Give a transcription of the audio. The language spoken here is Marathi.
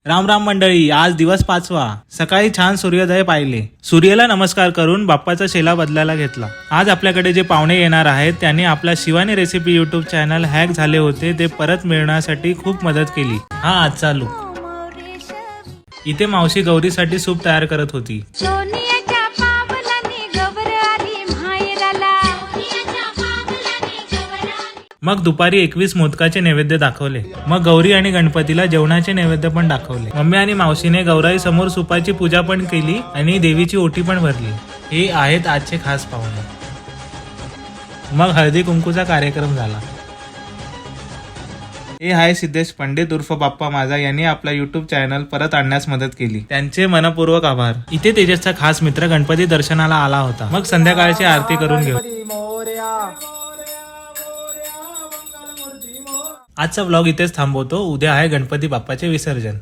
राम राम मंडळी, आज दिवस 5वा। सकाळी छान सूर्योदय पाहिले। सूर्याला नमस्कार करून बाप्पाचा शेला बदलायला घेतला। आज आपल्याकडे जे पाहुणे येणार आहेत त्यांनी आपला Shivani recipe YouTube channel hack झाले होते ते परत मिळण्यासाठी खूप मदत केली। हा आजचा लुक। इथे मावशी गौरीसाठी सूप तयार करत होती। मग दुपारी 21 मोदकाचे नैवेद्य दाखवले। मग गौरी आणि गणपतीला जेवणाचे नैवेद्य पण दाखवले। मम्मी आणि मावशीने गौराई समोर सुपाची पूजा पण केली आणि देवीची ओटी पण भरली। हे आहेत आजचे खास पाहुणे। मग हळदी कुंकूचा कार्यक्रम झाला। हे आहे सिद्धेश पंडित उर्फ बाप्पा माझा यांनी आपला युट्यूब चॅनल परत आणण्यास मदत केली। त्यांचे मनपूर्वक आभार। इथे तेजसचा खास मित्र गणपती दर्शनाला आला होता। मग संध्याकाळची आरती करून घेऊ। आजचा व्लॉग इथेच थांबवतो। उद्या आहे गणपती बाप्पाचे विसर्जन।